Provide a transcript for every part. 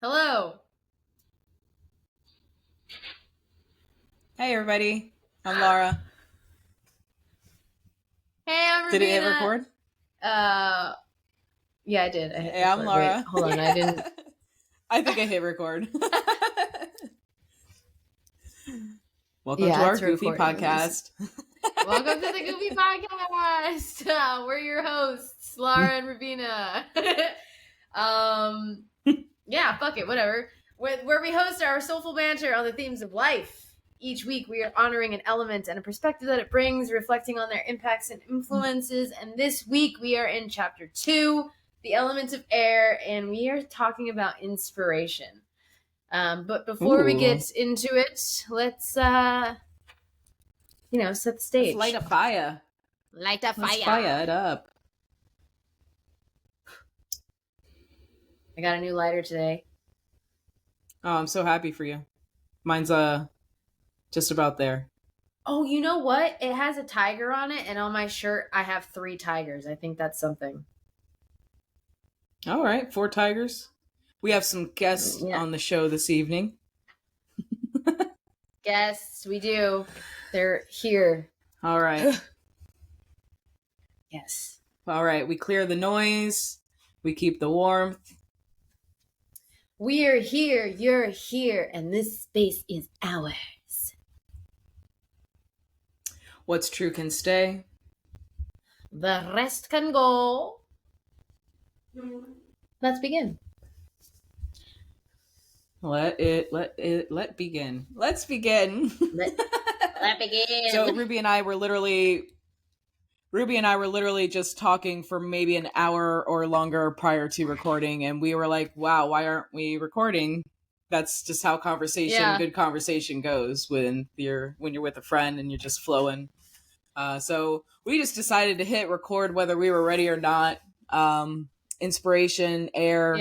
Hello. Hey everybody, I'm Laura. Hey, I'm Did it hit Rabina. record? Yeah, I did. I hit Hey, I'm record. Wait, Laura. hold on. I didn't. I think I hit record. Welcome to Yeah, our it's Goofy recording at least. podcast. Welcome to the Goofy Podcast. We're your hosts, Laura and Rabina. Yeah, fuck it, whatever. Where we host our soulful banter on the themes of life. Each week, we are honoring an element and a perspective that it brings, reflecting on their impacts and influences. And this week, we are in chapter 2, the element of air, and we are talking about inspiration. But before we Ooh, get into it, let's set the let's stage. light a fire. Light a Let's fire. fire it up. I got a new lighter today. Oh, I'm so happy for you. Mine's just about there. Oh, you know what? It has a tiger on it, and on my shirt, I have 3 tigers. I think that's something. All right, 4 tigers. We have some guests on the show this evening. Guests, we do. They're here. All right. Yes. All right, we clear the noise. We keep the warmth. We're here, you're here, and this space is ours. What's true can stay. The rest can go. Let's begin. Let begin. Let's begin. Let begin. So Ruby and I were literally just talking for maybe an hour or longer prior to recording, and we were like, wow, why aren't we recording? That's just how good conversation goes when you're with a friend and you're just flowing. So we just decided to hit record whether we were ready or not. Inspiration, air,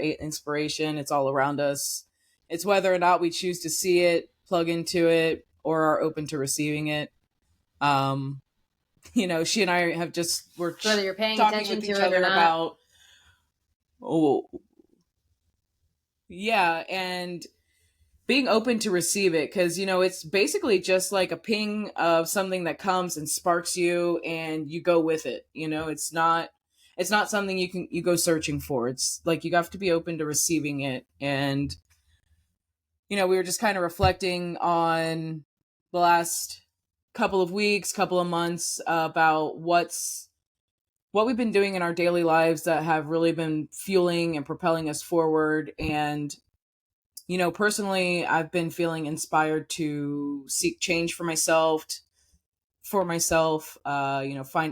inspiration, it's all around us. It's whether or not we choose to see it, plug into it, or are open to receiving it. She and I have whether you're paying talking attention with to each it other or not. about and being open to receive it, because it's basically just like a ping of something that comes and sparks you and you go with it. It's not something you go searching for. It's like you have to be open to receiving it. And we were just kind of reflecting on the last couple of weeks, couple of months, about what we've been doing in our daily lives that have really been fueling and propelling us forward. And personally, I've been feeling inspired to seek change for myself, find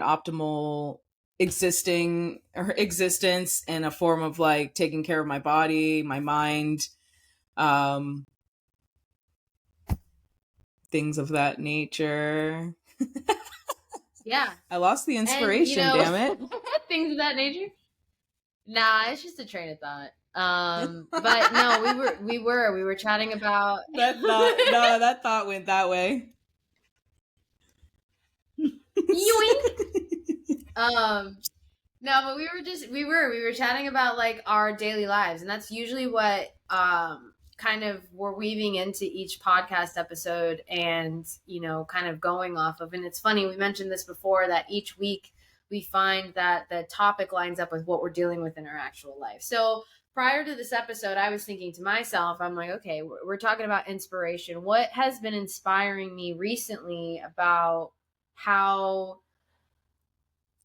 optimal existence in a form of like taking care of my body, my mind, things of that nature. Yeah. I lost the inspiration, and, damn it. Things of that nature. Nah, it's just a train of thought. But no, we were chatting about that thought went that way. Yoink. No, but we were chatting about like our daily lives, and that's usually what kind of we're weaving into each podcast episode, and kind of going off of. And it's funny, we mentioned this before, that each week we find that the topic lines up with what we're dealing with in our actual life. So prior to this episode, I was thinking to myself, I'm like, okay, we're talking about inspiration. What has been inspiring me recently about how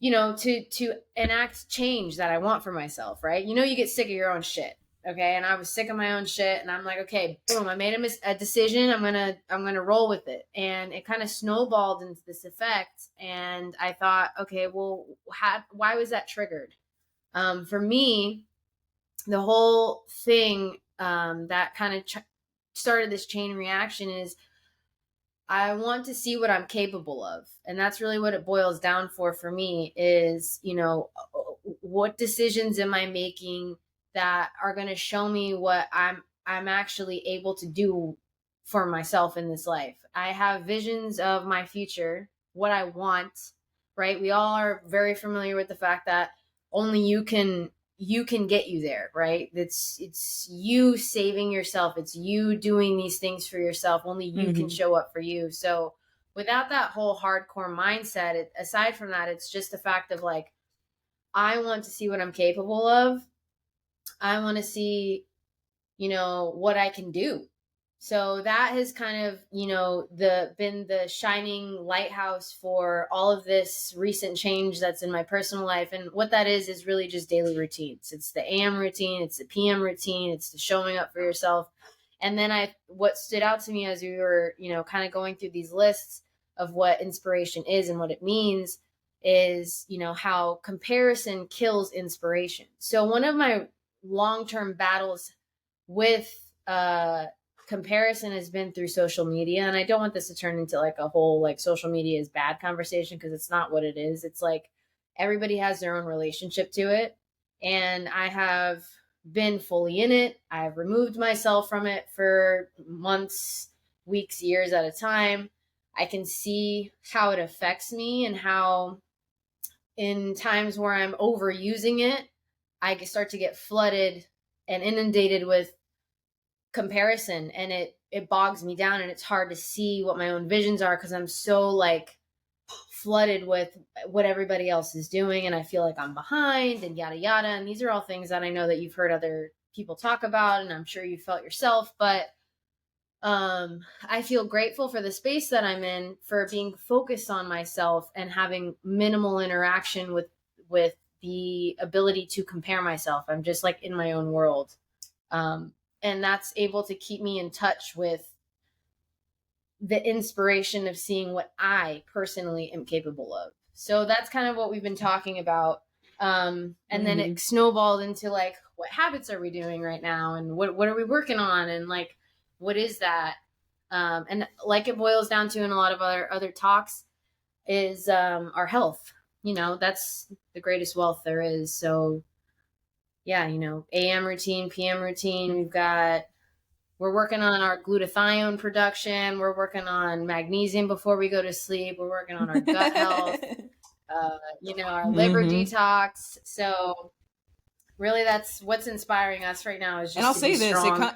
to enact change that I want for myself, right? You get sick of your own shit. Okay. And I was sick of my own shit, and I'm like, okay, boom, I made a decision. I'm going to roll with it. And it kind of snowballed into this effect. And I thought, okay, well, why was that triggered? For me, the whole thing, that kind of started this chain reaction is, I want to see what I'm capable of. And that's really what it boils down for me is, what decisions am I making that are going to show me what I'm actually able to do for myself in this life. I have visions of my future, what I want, right? We all are very familiar with the fact that only you can you can get you there, right? It's you saving yourself. It's you doing these things for yourself. Only you can Mm-hmm. show up for you. So without that whole hardcore mindset, aside from that, it's just the fact of like, I want to see what I'm capable of. I want to see, what I can do. So that has kind of, been the shining lighthouse for all of this recent change that's in my personal life. And what that is really just daily routines. It's the AM routine, it's the PM routine, it's the showing up for yourself. And then what stood out to me as we were, kind of going through these lists of what inspiration is and what it means is, how comparison kills inspiration. So one of my long-term battles with comparison has been through social media, and I don't want this to turn into like a whole like social media is bad conversation, because it's not what it is. It's like everybody has their own relationship to it, and I have been fully in it. I've removed myself from it for months, weeks, years at a time. I can see how it affects me, and how in times where I'm overusing it, I start to get flooded and inundated with comparison, and it bogs me down, and it's hard to see what my own visions are, because I'm so like flooded with what everybody else is doing, and I feel like I'm behind and yada yada. And these are all things that I know that you've heard other people talk about, and I'm sure you felt yourself. But I feel grateful for the space that I'm in, for being focused on myself and having minimal interaction with the ability to compare myself. I'm just like in my own world. Um, and that's able to keep me in touch with the inspiration of seeing what I personally am capable of. So that's kind of what we've been talking about. And then Mm-hmm. it snowballed into like, what habits are we doing right now? And what are we working on? And like, what is that? And like it boils down to in a lot of other talks is our health. That's the greatest wealth there is. So yeah, AM routine, PM routine. We're working on our glutathione production. We're working on magnesium before we go to sleep. We're working on our gut health, our liver Mm-hmm. detox. So really that's what's inspiring us right now, is And just I'll to be say this, strong.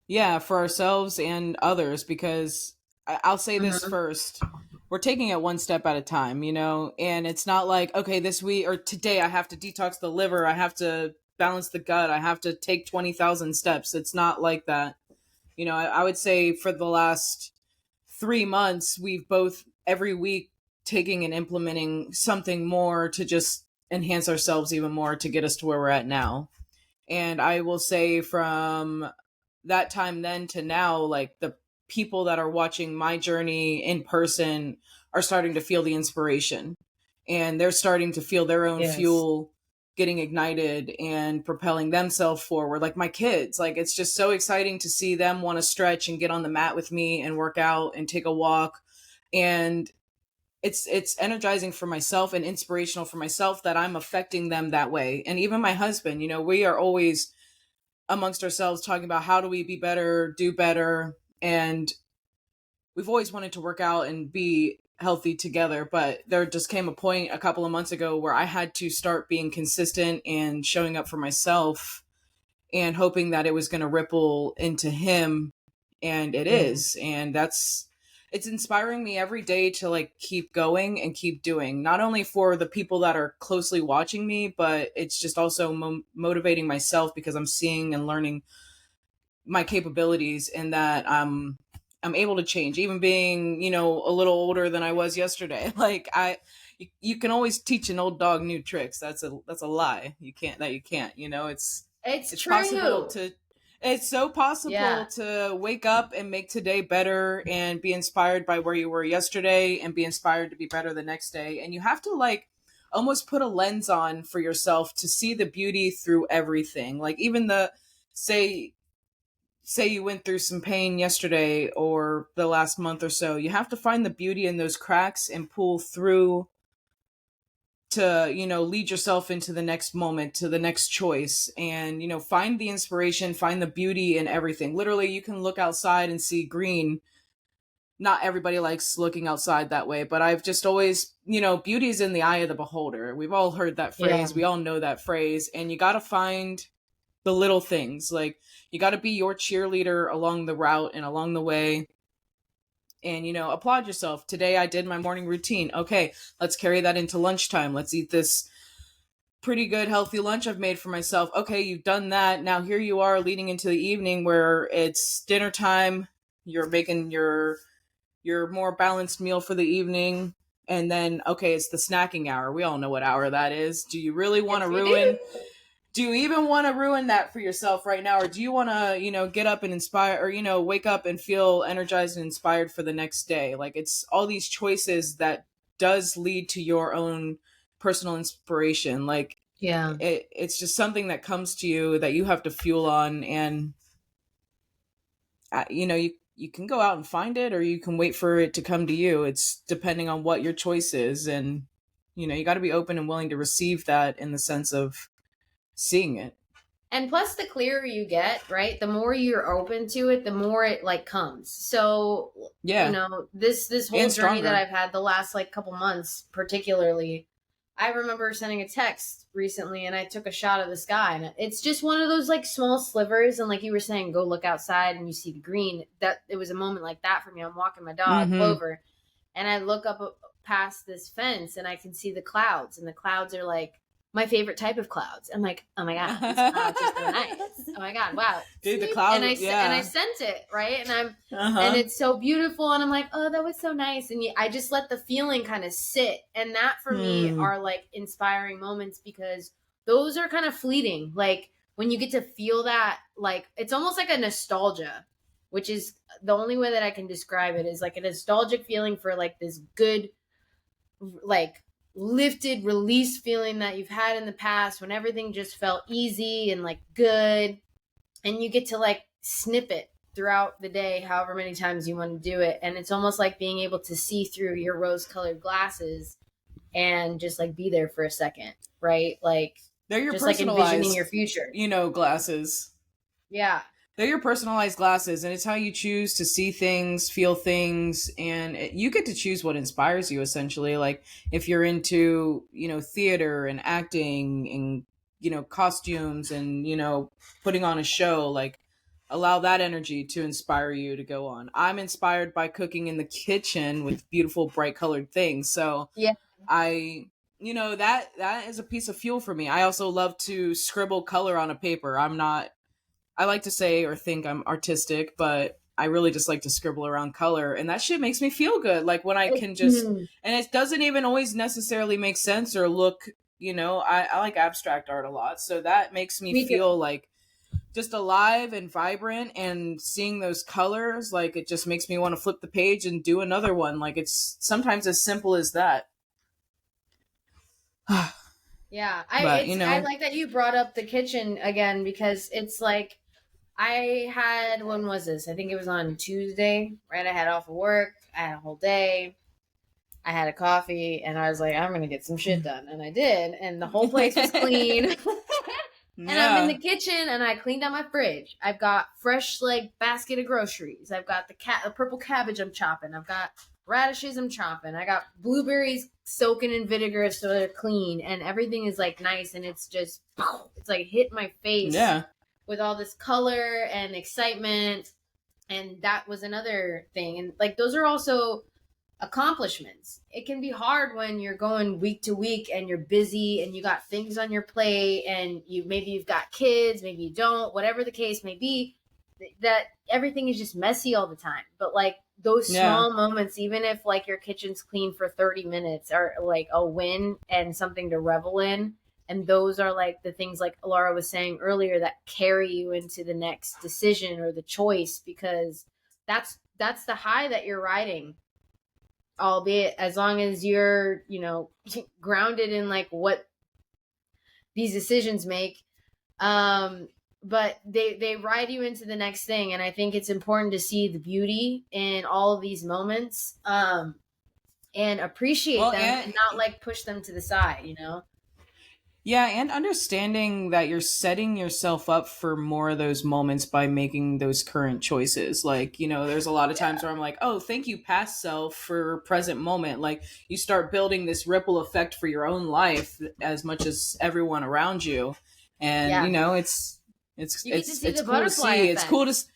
yeah, for ourselves and others, because I'll say this Mm-hmm. first. We're taking it one step at a time, and it's not like, okay, this week or today I have to detox the liver, I have to balance the gut, I have to take 20,000 steps. It's not like that. I would say for the last 3 months, we've both every week taking and implementing something more to just enhance ourselves even more to get us to where we're at now. And I will say from that time then to now, like the people that are watching my journey in person are starting to feel the inspiration, and they're starting to feel their own Yes. fuel getting ignited and propelling themselves forward. Like my kids, like it's just so exciting to see them want to stretch and get on the mat with me and work out and take a walk. And it's energizing for myself and inspirational for myself that I'm affecting them that way. And even my husband, we are always amongst ourselves talking about how do we be better, do better. And we've always wanted to work out and be healthy together, but there just came a point a couple of months ago where I had to start being consistent and showing up for myself and hoping that it was going to ripple into him. And it Yeah. is. And it's inspiring me every day to like keep going and keep doing, not only for the people that are closely watching me, but it's just also motivating myself, because I'm seeing and learning my capabilities, and that I'm able to change, even being a little older than I was yesterday. Like you can always teach an old dog new tricks. That's a lie. You can't. It's It's possible true. to it's so possible Yeah. to wake up and make today better and be inspired by where you were yesterday and be inspired to be better the next day. And you have to like almost put a lens on for yourself to see the beauty through everything. Like even the say say you went through some pain yesterday or the last month or so, you have to find the beauty in those cracks and pull through to lead yourself into the next moment, to the next choice, and find the inspiration, find the beauty in everything. Literally, you can look outside and see green not everybody likes looking outside that way, but I've just always, beauty's in the eye of the beholder. We've all heard that Yeah. phrase. We all know that phrase. And you got to find the little things. Like, you got to be your cheerleader along the route and along the way. And, applaud yourself. Today I did my morning routine. Okay, let's carry that into lunchtime. Let's eat this pretty good healthy lunch I've made for myself. Okay, you've done that. Now here you are leading into the evening where it's dinner time. You're making your more balanced meal for the evening. And then, okay, it's the snacking hour. We all know what hour that is. Do you really want Yes, to we do. ruin do you even want to ruin that for yourself right now, or do you want to get up and inspire, or wake up and feel energized and inspired for the next day? Like, it's all these choices that does lead to your own personal inspiration. Like, Yeah. it's just something that comes to you that you have to fuel on. And you can go out and find it, or you can wait for it to come to you. It's depending on what your choice is. And you got to be open and willing to receive that, in the sense of seeing it. And plus, the clearer you get, right, the more you're open to it, the more it like comes. So, Yeah. this whole And journey that stronger. I've had the last like couple months, particularly, I remember sending a text recently, and I took a shot of the sky, and it's just one of those like small slivers. And like you were saying, go look outside and you see the green. That it was a moment like that for me. I'm walking my dog Mm-hmm. Clover, and I look up past this fence, and I can see the clouds, and the clouds are like my favorite type of clouds. I'm like, oh my god, these clouds are so nice. Oh my god, wow. Dude, the And cloud, I yeah. sent it, right, and Uh-huh. it's so beautiful, and I'm like, oh, that was so nice. And I just let the feeling kind of sit, and that for me Hmm. are like inspiring moments, because those are kind of fleeting. Like when you get to feel that, like it's almost like a nostalgia, which is the only way that I can describe it, is like a nostalgic feeling for like this good, like lifted release feeling that you've had in the past, when everything just felt easy and like good, and you get to like snip it throughout the day however many times you want to do it, and it's almost like being able to see through your rose colored glasses and just like be there for a second, right? Like They're your just like envisioning your personalized, future. glasses. Yeah. They're your personalized glasses, and it's how you choose to see things, feel things, and you get to choose what inspires you, essentially. Like, if you're into, theater and acting and, costumes and, putting on a show, like, allow that energy to inspire you to go on. I'm inspired by cooking in the kitchen with beautiful, bright colored things. So Yeah. I, that is a piece of fuel for me. I also love to scribble color on a paper. I like to say or think I'm artistic, but I really just like to scribble around color, and that shit makes me feel good. Like, when I can just, Mhm. and it doesn't even always necessarily make sense or look, I like abstract art a lot. So that makes me Me too. feel like just alive and vibrant, and seeing those colors, like, it just makes me want to flip the page and do another one. Like, it's sometimes as simple as that. Yeah, But, I like that you brought up the kitchen again, because it's like I had, when was this? I think it was on Tuesday, right? I had off of work. I had a whole day. I had a coffee, and I was like, I'm gonna get some shit done, and I did, and the whole place was clean. And I'm in yeah. the kitchen, and I cleaned out my fridge. I've got fresh like basket of groceries. I've got the purple cabbage I'm chopping. I've got radishes I'm chopping. I got blueberries soaking in vinegar so they're clean, and everything is like nice, and it's just it's like hit my face Yeah. with all this color and excitement. And that was another thing. And like those are also accomplishments. It can be hard when you're going week to week and you're busy and you got things on your plate, and you've got kids, maybe you don't, whatever the case may be, that everything is just messy all the time. But like those Yeah. small moments, even if like your kitchen's clean for 30 minutes, are like a win and something to revel in. And those are like the things, like Laura was saying earlier, that carry you into the next decision or the choice, because that's the high that you're riding, albeit as long as you're, grounded in like what these decisions make. But they ride you into the next thing, and I think it's important to see the beauty in all of these moments, and appreciate Well, them, and and not like push them to the side. Yeah, and understanding that you're setting yourself up for more of those moments by making those current choices. Like, there's a lot of times Yeah. where I'm like, oh, thank you, past self, for present moment. Like, you start building this ripple effect for your own life as much as everyone around you. And, Yeah. it's You get to it's see it's the cool to butterfly see. It's cool effect. to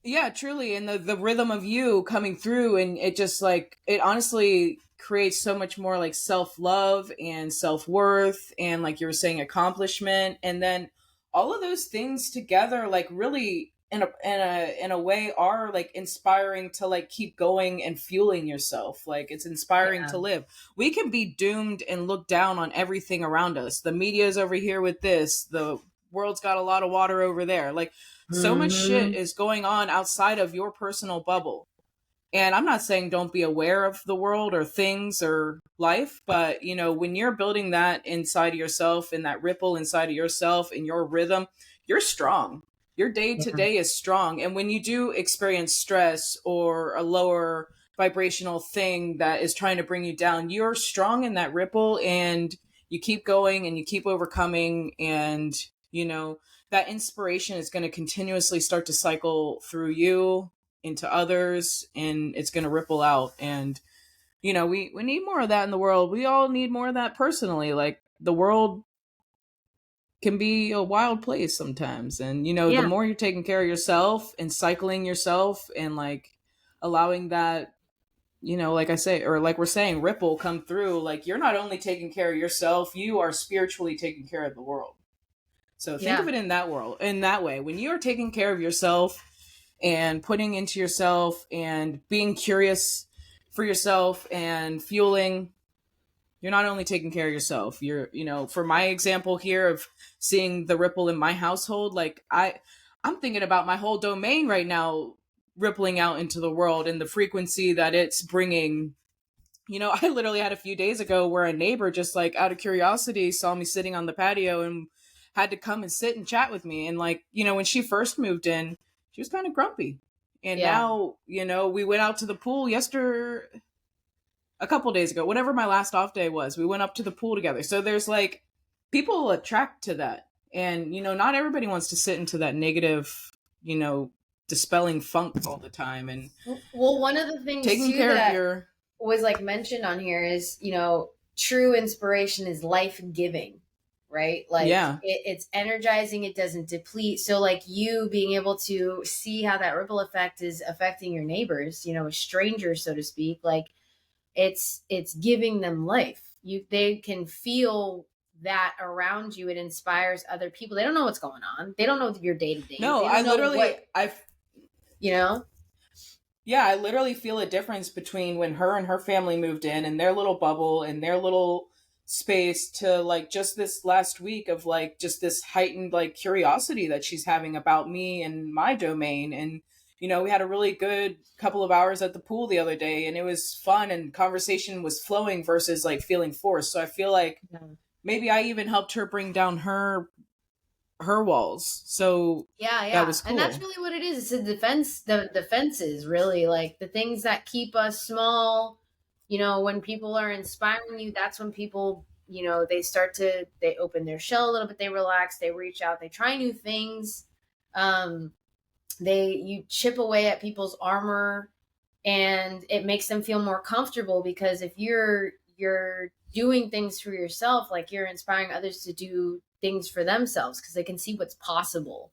yeah, truly, and the rhythm of you coming through, and it just like it honestly creates so much more like self love and self worth, and like you were saying, accomplishment, and then all of those things together, like really in a way, are like inspiring to like keep going and fueling yourself. Like it's inspiring Yeah. to live. We can be doomed and look down on everything around us. The media's over here with this. The world's got a lot of water over there. Like so much shit Hmm. is going on outside of your personal bubble. And I'm not saying don't be aware of the world or things or life, but when you're building that inside of yourself and that ripple inside of yourself and your rhythm, you're strong. Your day to Yeah. day is strong. And when you do experience stress or a lower vibrational thing that is trying to bring you down, you're strong in that ripple and you keep going and you keep overcoming and you know that inspiration is going to continuously start to cycle through you into others and it's going to ripple out and we need more of that in the world. We all need more of that personally. Like the world can be a wild place sometimes and the Yeah. more you're taking care of yourself and cycling yourself and like allowing that like I say or like we're saying ripple come through, like you're not only taking care of yourself, you are spiritually taking care of the world. So think of Yeah. it in that way. When you are taking care of yourself and putting into yourself and being curious for yourself and fueling, you're not only taking care of yourself. You're, for my example here of seeing the ripple in my household, like I'm thinking about my whole domain right now rippling out into the world and the frequency that it's bringing. I literally had a few days ago where a neighbor just like out of curiosity saw me sitting on the patio and had to come and sit and chat with me. And like, when she first moved in, she was kind of grumpy. And Yeah. now, we went out to the pool a couple days ago, whatever my last off day was, we went up to the pool together. So there's like people attract to that. And, not everybody wants to sit into that negative, you know, dispelling funk all the time and Well, one of the things taking too care of that your was like mentioned on here is, true inspiration is life giving, right? Like yeah. it's energizing, it doesn't deplete. So, like you being able to see how that ripple effect is affecting your neighbors, strangers, so to speak, like it's giving them life. They can feel that around you. It inspires other people. They don't know what's going on. They don't know your day to day. No, They don't know I you know? yeah, I literally feel a difference between when her and her family moved in their little bubble and their little space to like just this last week of like just this heightened like curiosity that she's having about me and my domain. And we had a really good couple of hours at the pool the other day and it was fun and conversation was flowing versus like feeling forced. So I feel like Yeah. maybe I even helped her bring down her walls. So Yeah, that yeah. was And that's cool. really what it is. It's a defense, the defenses, really, like the things that keep us small. When people are inspiring you, that's when people, they open their shell a little bit, they relax, they reach out, they try new things. Um, you chip away at people's armor and it makes them feel more comfortable because if you're doing things for yourself, like you're inspiring others to do things for themselves because they can see what's possible.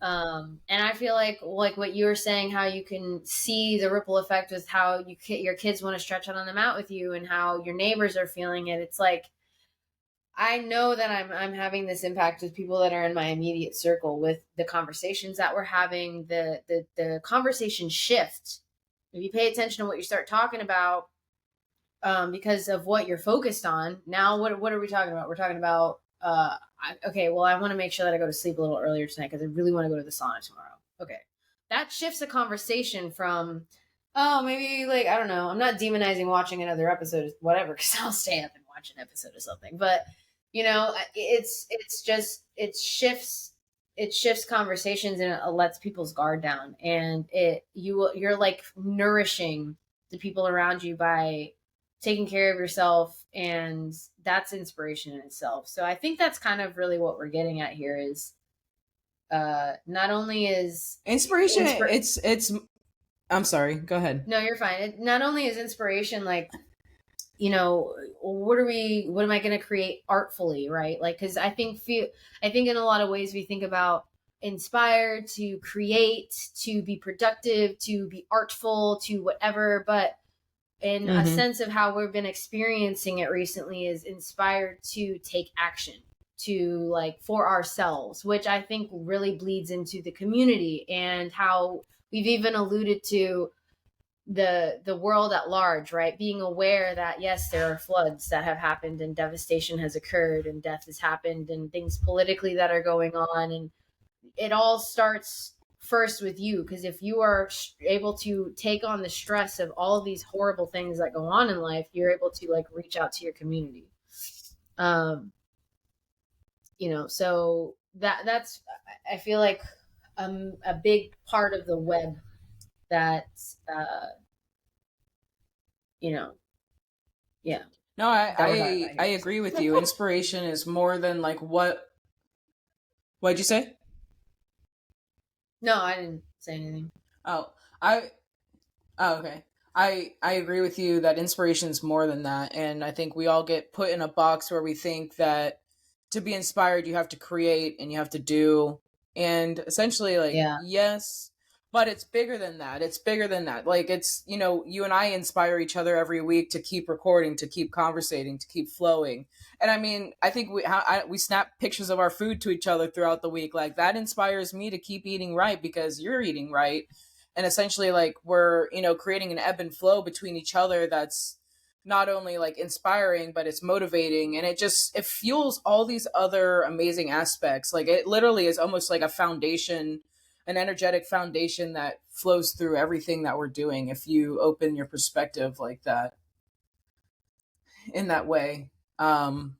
And I feel like what you were saying, how you can see the ripple effect with how your kids want to stretch out on the mat with you, and how your neighbors are feeling it. It's like I know that I'm having this impact with people that are in my immediate circle with the conversations that we're having, the conversation shift. If you pay attention to what you start talking about, because of what you're focused on. Now, what are we talking about? We're talking about okay. Well, I want to make sure that I go to sleep a little earlier tonight because I really want to go to the sauna tomorrow. Okay, that shifts the conversation from maybe like I don't know. I'm not demonizing watching another episode, whatever, because I'll stay up and watch an episode of something. But it's just it shifts conversations and it lets people's guard down, and you're like nourishing the people around you by taking care of yourself, and that's inspiration in itself. So I think that's kind of really what we're getting at here is not only is Inspiration, it's I'm sorry, go ahead. no, you're fine. Not only is inspiration like, you know, what am I going to create artfully, right? Like, cuz I think in a lot of ways we think about inspired to create, to be productive, to be artful, to whatever, but in a Mm-hmm. sense of how we've been experiencing it recently is inspired to take action, to like for ourselves, which I think really bleeds into the community and how we've even alluded to the world at large, right? Being aware that yes, there are floods that have happened and devastation has occurred and death has happened and things politically that are going on, and it all starts first with you, because if you are able to take on the stress of all of these horrible things that go on in life, you're able to like reach out to your community. um you know, so that's, I feel like a big part of the web that uh you know, yeah, No, that we're talking about I here. agree with you. Inspiration is more than like what'd you say? No, I didn't say anything. Oh, I Oh, okay. I agree with you that inspiration is more than that, and I think we all get put in a box where we think that to be inspired you have to create and you have to do, and essentially like Yeah, yes, but it's bigger than that. It's bigger than that. Like it's, you know, you and I inspire each other every week to keep recording, to keep conversating, to keep flowing. And I mean, I think we snap pictures of our food to each other throughout the week. Like that inspires me to keep eating right because you're eating right, and essentially like we're, you know, creating an ebb and flow between each other that's not only like inspiring but it's motivating, and it fuels all these other amazing aspects. Like it literally is almost like a foundation, an energetic foundation that flows through everything that we're doing if you open your perspective like that, in that way. um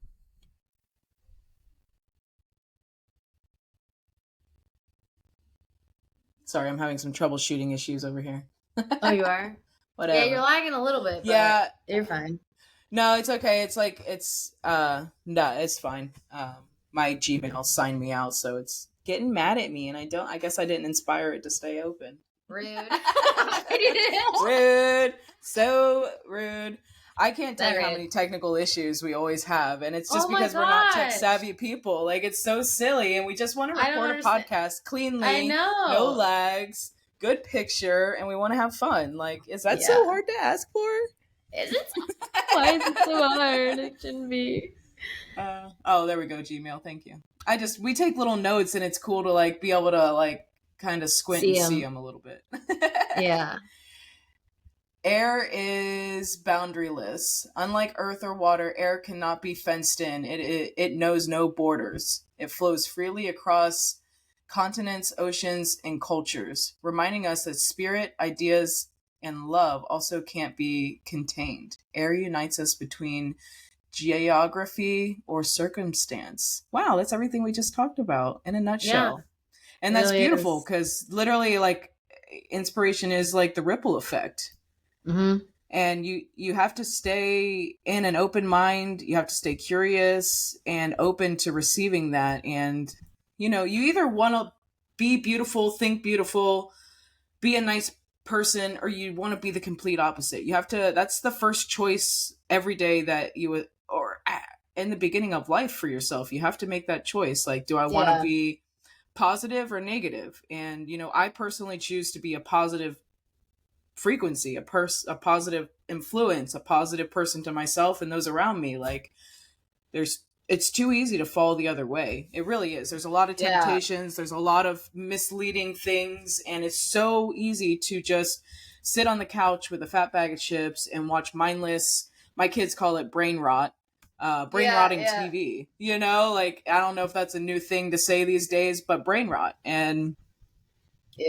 Sorry, I'm having some troubleshooting issues over here. oh, you are. Yeah, you're Whatever. lagging a little bit, but Yeah. you're fine. No, it's okay. It's like no, it's fine. My Gmail signed me out, so it's getting mad at me, and I guess I didn't inspire it to stay open. Rude. Rude. So rude. I can't tell That you how right. many technical issues we always have, and it's just Oh my because we're not tech gosh. savvy people. Like it's so silly, and we just want to I don't record a understand. podcast I cleanly, no know. lags, good picture, and we want to have fun. Like, is that so Yeah. hard to ask for? Is it? Why is it so hard? It shouldn't be. Oh, there we go, Gmail. Thank you. We take little notes, and it's cool to like be able to like kind of squint and See see him. them a little bit. Yeah. Air is boundaryless. Unlike earth or water, air cannot be fenced in. It knows no borders. It flows freely across continents, oceans, and cultures, reminding us that spirit, ideas, and love also can't be contained. Air unites us between geography or circumstance. Wow, that's everything we just talked about in a Yeah. nutshell. It And that's really beautiful is. because literally, like, inspiration is like the ripple effect. Mm-hmm. And you have to stay in an open mind. You have to stay curious and open to receiving that. And you know, you either want to be beautiful, think beautiful, be a nice person, or you want to be the complete opposite. You have to, that's the first choice every day that you would, or in the beginning of life for yourself, you have to make that choice. Like, do I want to Yeah. be positive or negative? And you know, I personally choose to be a positive frequency, a positive influence, a positive person to myself and those around me. Like, it's too easy to fall the other way. It really is. There's a lot of Yeah. temptations, there's a lot of misleading things, and it's so easy to just sit on the couch with a fat bag of chips and watch mindless, my kids call it brain rot, brain Yeah. rotting Yeah. TV. You know, like I don't know if that's a new thing to say these days, but brain rot. And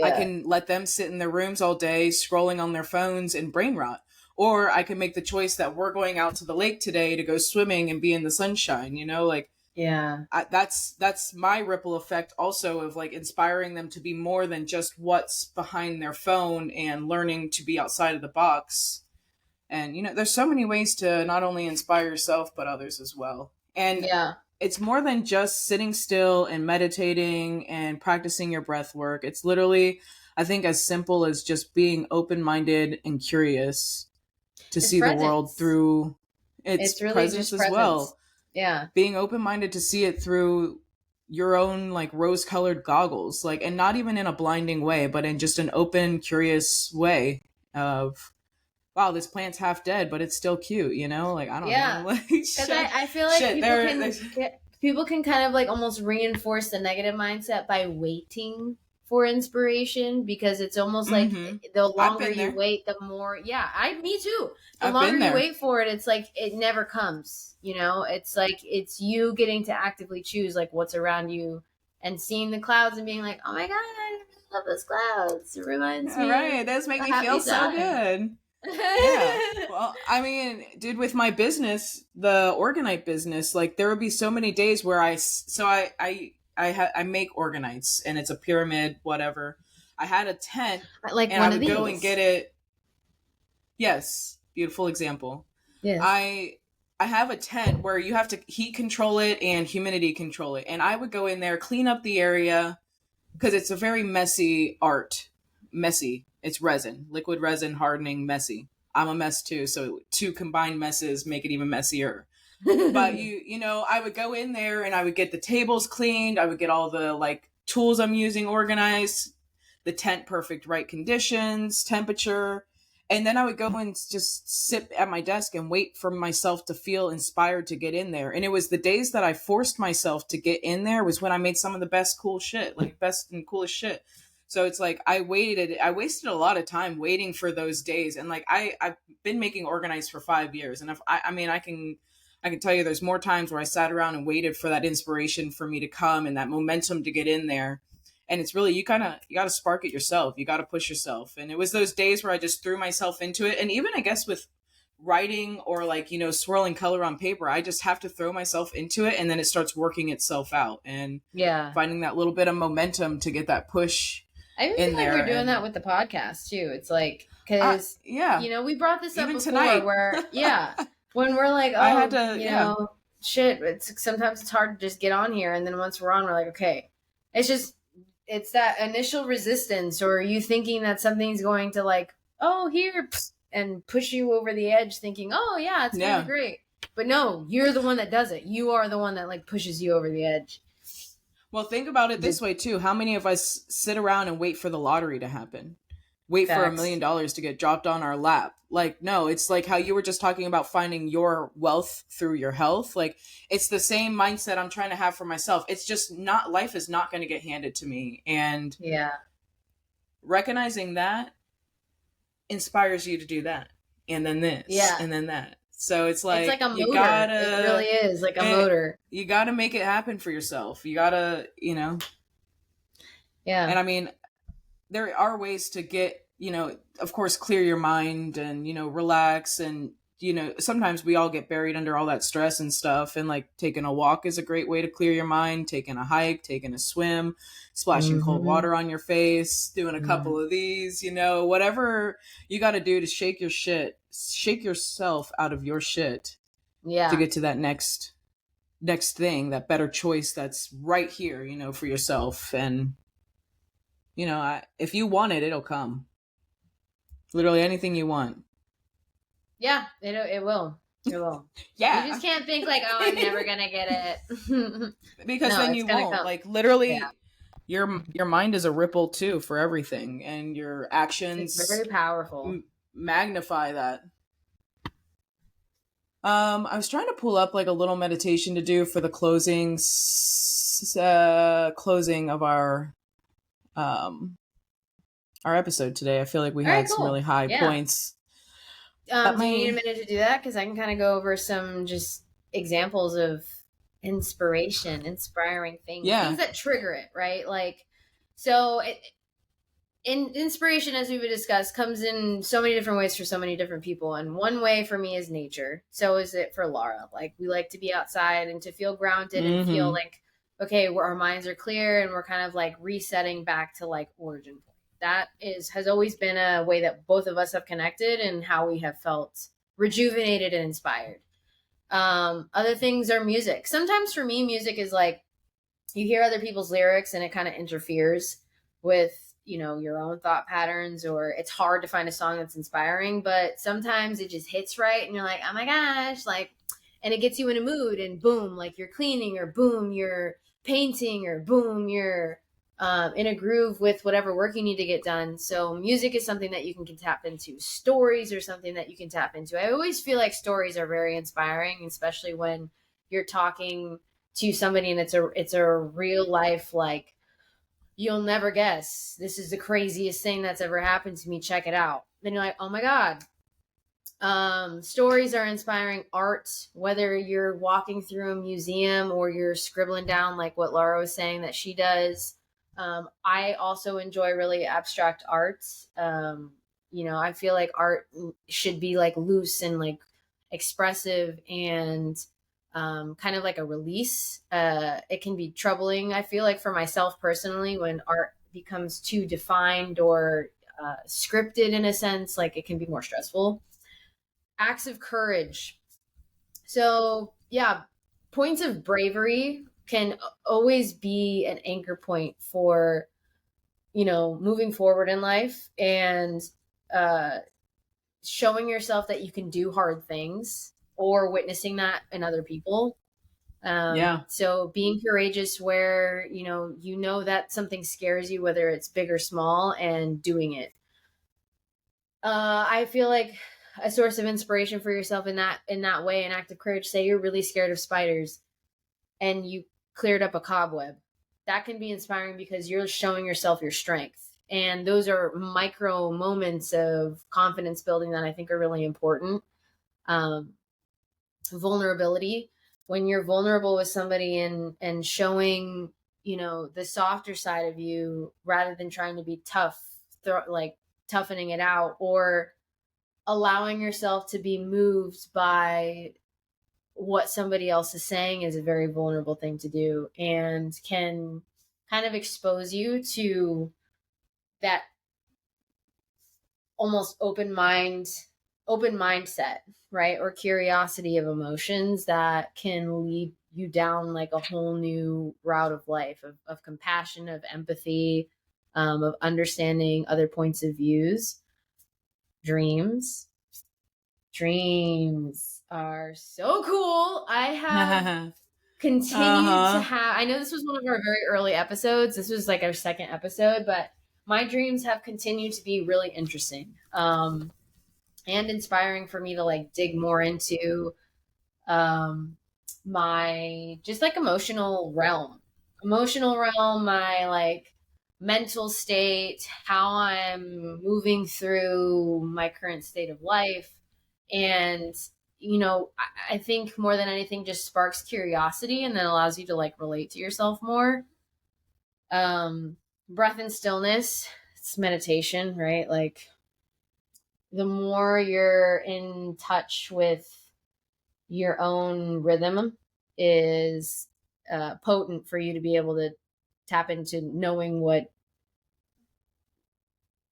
I Yeah. can let them sit in their rooms all day scrolling on their phones and brain rot. Or I can make the choice that we're going out to the lake today to go swimming and be in the sunshine, you know, like Yeah. that's my ripple effect also of like inspiring them to be more than just what's behind their phone and learning to be outside of the box. And, there's so many ways to not only inspire yourself, but others as well. And Yeah. it's more than just sitting still and meditating and practicing your breath work. It's literally, I think, as simple as just being open minded and curious to It's see the world presence. through its It's really presence just as presence. well. Yeah. Being open minded to see it through your own like rose colored goggles, like, and not even in a blinding way, but in just an open, curious way of, wow, this plant's half dead, but it's still cute, Like, I don't know. Yeah. Like, Because I feel like shit, people can kind of like almost reinforce the negative mindset by waiting for inspiration, because it's almost like mm-hmm. the I've longer been you there. wait, the more, yeah, me too. The I've longer been you there. wait for it, it's like it never comes, It's like it's you getting to actively choose like what's around you and seeing the clouds and being like, oh my God, I love those clouds. It reminds Yeah, me of right. It does make a me feel happy so time. good. Yeah. Well, I mean, dude, with my business, the Organite business, like there would be so many days where I make Organites, and it's a pyramid, whatever. I had a tent, Like and I one of would go and these. get it. Yes, beautiful example. Yes. I have a tent where you have to heat control it and humidity control it, and I would go in there, clean up the area, because it's a very messy art. Messy. It's resin, liquid resin, hardening, messy. I'm a mess too, so two combined messes make it even messier. But I would go in there and I would get the tables cleaned. I would get all the like tools I'm using organized, the tent perfect right conditions, temperature. And then I would go and just sit at my desk and wait for myself to feel inspired to get in there. And it was the days that I forced myself to get in there was when I made some of the best cool shit, like best and coolest shit. So it's like I wasted a lot of time waiting for those days. And like I've been making organized for 5 years. And if I mean I can tell you there's more times where I sat around and waited for that inspiration for me to come and that momentum to get in there. And it's really, you got to spark it yourself. You got to push yourself. And it was those days where I just threw myself into it. And even I guess with writing or like, swirling color on paper, I just have to throw myself into it. And then it starts working itself out and Yeah. finding that little bit of momentum to get that push I even in feel like there. we're doing that with the podcast too. It's like, because, yeah, we brought this up even before tonight. where, yeah, when we're like, I oh, had to, shit, sometimes it's hard to just get on here. And then once we're on, we're like, okay, it's that initial resistance, or you thinking that something's going to like, oh, here, and push you over the edge thinking, oh yeah, it's going to be great. But no, you're the one that does it. You are the one that like pushes you over the edge. Well, think about it this way too. How many of us sit around and wait for the lottery to happen? Wait for $1 million to get dropped on our lap? Like, no, it's like how you were just talking about finding your wealth through your health. Like, it's the same mindset I'm trying to have for myself. It's just not, life is not going to get handed to me. And recognizing that inspires you to do that. And then this. Yeah. And then that. So it's like a motor. It really is like a motor. You gotta make it happen for yourself. You gotta, Yeah. And I mean, there are ways to get, of course, clear your mind and, relax. And, sometimes we all get buried under all that stress and stuff. And like taking a walk is a great way to clear your mind, taking a hike, taking a swim, splashing cold water on your face, doing a couple of these, whatever you got to do to shake yourself out of your shit. Yeah. To get to that next thing, that better choice that's right here, for yourself. And, if you want it, it'll come. Literally anything you want. Yeah, it will. It will. Yeah. You just can't think like, oh, I'm never gonna get it. Because then you won't. Come. Like literally, your mind is a ripple too for everything, and your actions. It's very powerful. Magnify that. I was trying to pull up like a little meditation to do for the closing of our episode today. I feel like we had some really high points. Do you need a minute to do that? Because I can kind of go over some just examples of inspiring things, things that trigger it, right? Like, so inspiration, as we've discussed, comes in so many different ways for so many different people. And one way for me is nature. So is it for Laura. Like, we like to be outside and to feel grounded and feel like, okay, where our minds are clear and we're kind of like resetting back to like origin point. That has always been a way that both of us have connected and how we have felt rejuvenated and inspired. Other things are music. Sometimes for me, music is like you hear other people's lyrics and it kind of interferes with, you know, your own thought patterns, or it's hard to find a song that's inspiring, but sometimes it just hits right and you're like, oh my gosh, like, and it gets you in a mood, and boom, like you're cleaning, or boom, you're painting, or boom, you're in a groove with whatever work you need to get done. So music is something that you can tap into. Stories are something that you can tap into. I always feel like stories are very inspiring, especially when you're talking to somebody and it's a real life, like, you'll never guess, this is the craziest thing that's ever happened to me, check it out. Then you're like, oh my god. Stories are inspiring. Art, whether you're walking through a museum or you're scribbling down like what Laura was saying that she does. I also enjoy really abstract arts. You know, I feel like art should be like loose and like expressive and kind of like a release. It can be troubling, I feel like, for myself personally, when art becomes too defined or scripted in a sense, like it can be more stressful. Acts of courage. So, yeah, points of bravery can always be an anchor point for, you know, moving forward in life, and uh, showing yourself that you can do hard things, or witnessing that in other people. Yeah. So being courageous where, you know that something scares you, whether it's big or small, and doing it. I feel like a source of inspiration for yourself in that way, an act of courage. Say you're really scared of spiders and you cleared up a cobweb. That can be inspiring because you're showing yourself your strength. And those are micro moments of confidence building that I think are really important. Um, Vulnerability. When you're vulnerable with somebody and showing, the softer side of you, rather than trying to be tough, like toughening it out, or allowing yourself to be moved by what somebody else is saying, is a very vulnerable thing to do, and can kind of expose you to that almost open mindset, right? Or curiosity of emotions that can lead you down like a whole new route of life, of compassion, of empathy, of understanding other points of views. Dreams. Dreams are so cool. I have continued to Uh-huh. have, I know this was one of our very early episodes. This was like our second episode, but my dreams have continued to be really interesting. And inspiring for me to like dig more into um my just like emotional realm, my like mental state, how I'm moving through my current state of life. And I think more than anything just sparks curiosity and then allows you to like relate to yourself more. Breath and stillness, it's meditation, right? Like the more you're in touch with your own rhythm, is potent for you to be able to tap into knowing what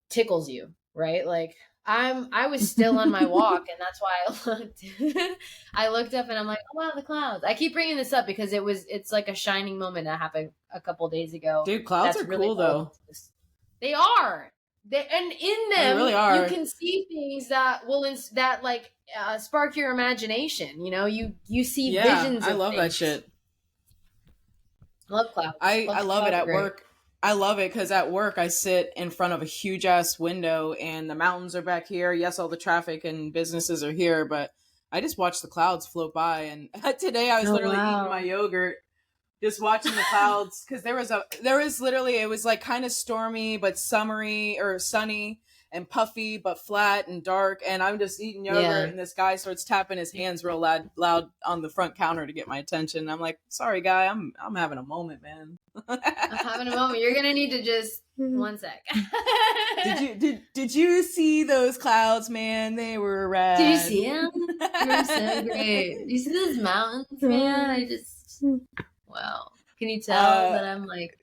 tickles you, right? Like I was still on my walk, and that's why I looked I looked up and I'm like, oh wow, the clouds. I keep bringing this up because it's like a shining moment that happened a couple days ago. Dude, clouds That's are really cool relevant though. to this. They are. And in They them really you are. can see things that that like spark your imagination. You see Yeah, visions I of love that things. shit. Love clouds. I love it Clouds are at great. work. I love it because at work I sit in front of a huge ass window and the mountains are back here. Yes, all the traffic and businesses are here, but I just watch the clouds float by. And today I was Oh literally eating my wow. yogurt, just watching the clouds because there was literally, it was like kind of stormy but summery or sunny and puffy but flat and dark, and I'm just eating yogurt Yeah. and this guy starts tapping his hands real loud on the front counter to get my attention. I'm like, sorry guy, I'm having a moment, man. I'm having a moment. You're gonna need to just one sec. Did you see those clouds, man? They were Did you rad. see them? They were so great. You see those mountains, man? Wow. Can you tell uh that I'm like,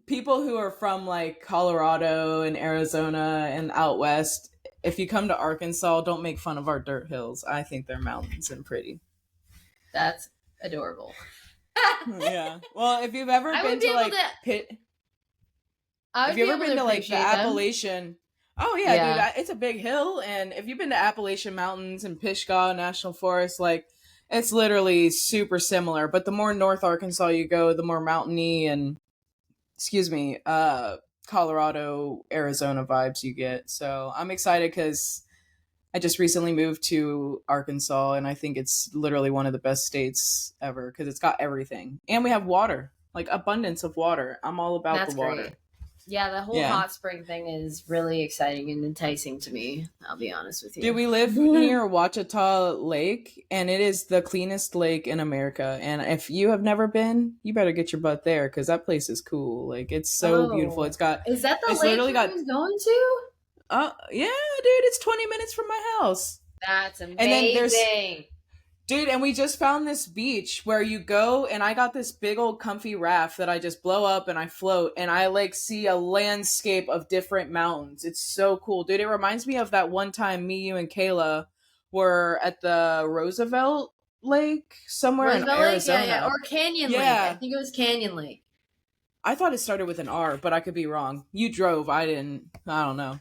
People who are from like Colorado and Arizona and out west, if you come to Arkansas, don't make fun of our dirt hills. I think they're mountains and pretty. That's adorable. Yeah. Well, if you've ever I been would be to able like to. Pitt, I if would you be ever able been to to like the appreciate them. Appalachian, oh yeah, dude, Yeah. it's a big hill, and if you've been to Appalachian Mountains and Pishkaw National Forest, like it's literally super similar. But the more north Arkansas you go, the more mountainy and excuse me, Colorado, Arizona vibes you get. So I'm excited because I just recently moved to Arkansas, and I think it's literally one of the best states ever because it's got everything, and we have water, like abundance of water. I'm all about the That's water. great. Yeah, the whole Yeah. hot spring thing is really exciting and enticing to me. I'll be honest with Dude, you. we live near Wachita Lake, and it is the cleanest lake in America. And if you have never been, you better get your butt there because that place is cool. Like, it's so beautiful. Oh, It's got, is that the it's lake literally I got, was going to? yeah, dude, it's 20 minutes from my house. That's And then there's, amazing. dude, and we just found this beach where you go, and I got this big old comfy raft that I just blow up and I float, and I like see a landscape of different mountains. It's so cool, dude. It reminds me of that one time me, you, and Kayla were at the Roosevelt Lake somewhere in Roosevelt Lake? Yeah, yeah. Arizona. Or Canyon Lake. I Yeah, think it was Canyon Lake. I thought it started with an R, but I could be wrong. You drove, I didn't. I don't know.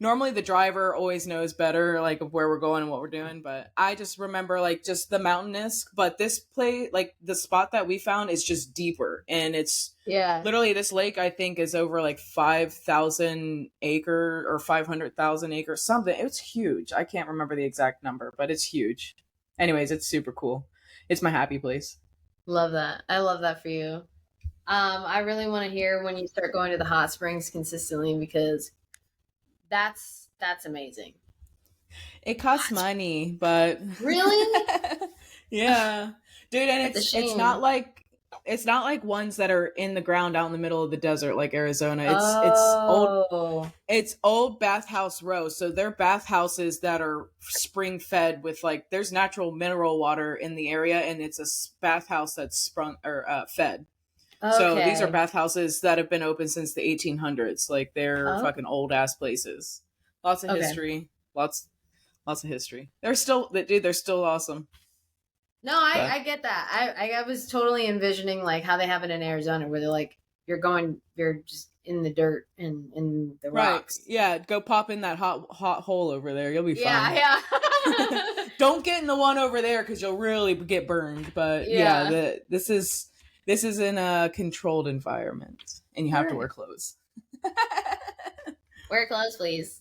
Normally the driver always knows better like of where we're going and what we're doing, but I just remember like just the mountainous, but this place, like the spot that we found, is just deeper, and it's Yeah. literally, this lake I think is over like 5,000 acre or 500,000 acres something. It's huge. I can't remember the exact number, but it's huge. Anyways, it's super cool. It's my happy place. Love that. I love that for you. I really want to hear when you start going to the hot springs consistently because that's amazing. It costs money, but Really? yeah, dude, and That's a it's not shame. like, it's not like ones that are in the ground out in the middle of the desert like Arizona. Oh. It's old bathhouse row. So they're bathhouses that are spring fed with like, there's natural mineral water in the area, and it's a bathhouse that's sprung or fed. So these are Okay. bathhouses that have been open since the 1800s. Like they're Oh. fucking old ass places. Lots of Okay. history. Lots of history. They're still, dude, they're still awesome. No, But I get that. I was totally envisioning like how they have it in Arizona where they're like you're just in the dirt and in the right, rocks. yeah, go pop in that hot hole over there. You'll be Yeah, fine. yeah. Don't get in the one over there because you'll really get burned. But yeah, Yeah. this is in a controlled environment, and you All have to right. wear clothes. Wear clothes, please.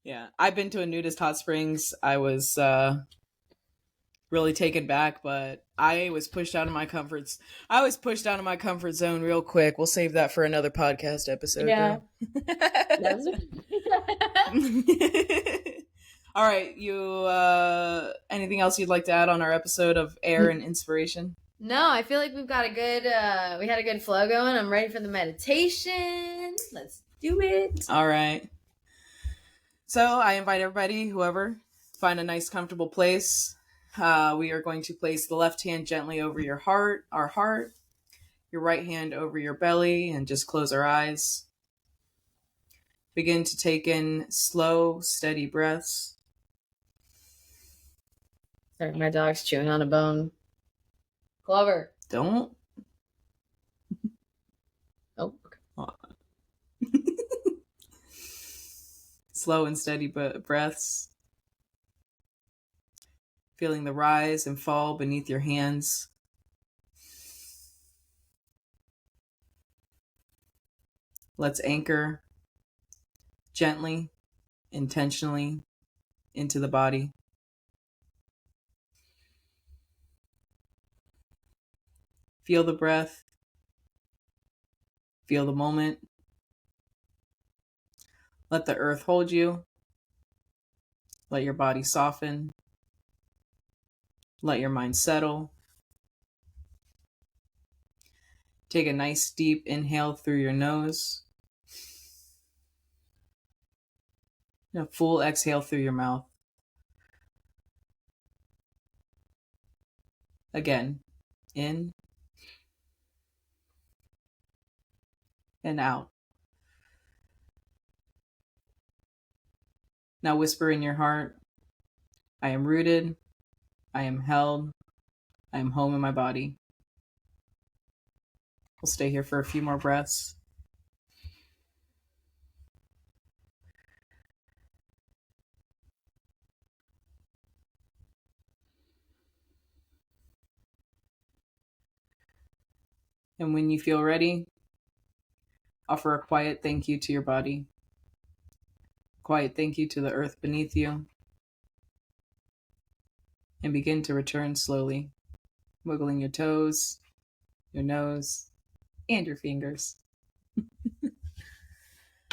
Yeah, I've been to a nudist hot springs. I was really taken back, but I was pushed out of my comforts. I was pushed out of my comfort zone real quick. We'll save that for another podcast episode, Yeah. girl. That's All right, you anything else you'd like to add on our episode of air and inspiration? No, I feel like we've got a good we had a good flow going. I'm ready for the meditation. Let's do it. All right. So I invite everybody, whoever, find a nice comfortable place. We are going to place the left hand gently over your heart, our heart, your right hand over your belly, and just close our eyes. Begin to take in slow, steady breaths. Sorry, my dog's chewing on a bone. Clover. Don't. Oh. Slow and steady breaths. Feeling the rise and fall beneath your hands. Let's anchor gently, intentionally into the body. Feel the breath. Feel the moment. Let the earth hold you. Let your body soften. Let your mind settle. Take a nice deep inhale through your nose. And a full exhale through your mouth. Again, in and out. Now whisper in your heart, I am rooted, I am held, I am home in my body. We'll stay here for a few more breaths. And when you feel ready, offer a quiet thank you to your body. Quiet thank you to the earth beneath you. And begin to return slowly, wiggling your toes, your nose, and your fingers.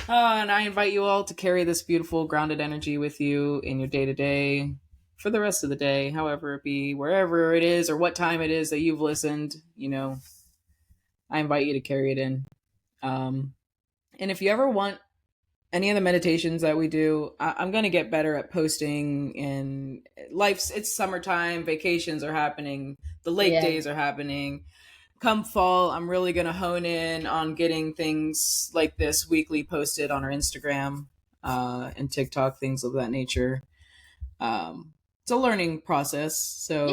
And I invite you all to carry this beautiful grounded energy with you in your day-to-day for the rest of the day, however it be, wherever it is or what time it is that you've listened. I invite you to carry it in. And if you ever want any of the meditations that we do, I'm going to get better at posting. And it's summertime, vacations are happening, the lake days are happening. Come fall, I'm really going to hone in on getting things like this weekly posted on our Instagram and TikTok, things of that nature. It's a learning process, so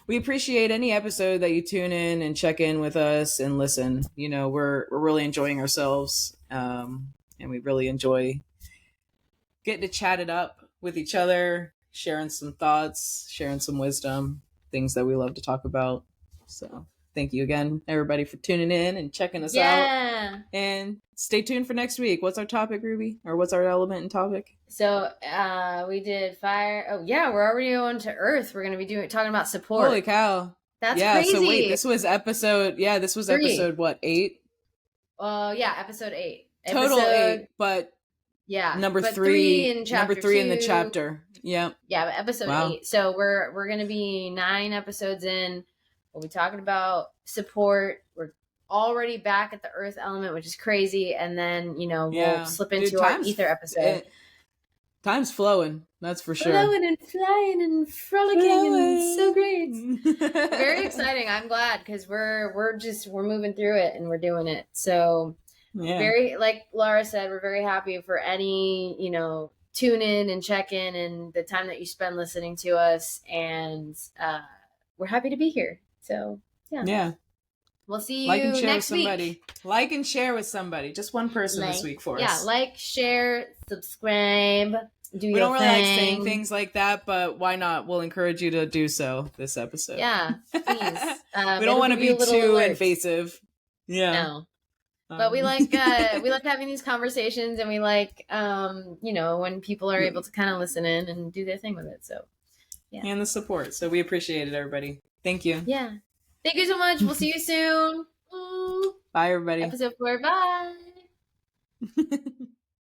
we appreciate any episode that you tune in and check in with us and listen. We're really enjoying ourselves, and we really enjoy getting to chat it up with each other, sharing some thoughts, sharing some wisdom, things that we love to talk about. So thank you again, everybody, for tuning in and checking us out. And stay tuned for next week. What's our topic, Ruby? Or what's our element and topic? So we did fire. Oh yeah, we're already on to earth. We're gonna be talking about support. Holy cow! That's crazy. So wait, this was episode. Yeah, this was 3. Episode what? 8. Yeah, episode 8. Total 8, but number 3 in chapter number 3 2. In the chapter. Yeah. Yeah, but episode 8. So we're gonna be 9 episodes in. We'll be talking about support. We're already back at the earth element, which is crazy, and then we'll slip into our ether episode. Time's flowing, that's for sure. Flowing and flying and frolicking and so great. Very exciting. I'm glad because we're moving through it and we're doing it. So very, like Laura said, we're very happy for any tune in and check in and the time that you spend listening to us, and we're happy to be here. So yeah. We'll see you next week. Like and share with somebody. Just one person this week for us. Yeah, like, share, subscribe. We don't really like saying things like that, but why not? We'll encourage you to do so this episode. Yeah, please. We don't want to be too invasive. Yeah. No. But we like having these conversations, and we like when people are able to kind of listen in and do their thing with it. So and the support. So we appreciate it, everybody. Thank you. Yeah. Thank you so much. We'll see you soon. Bye, everybody. Episode 4. Bye.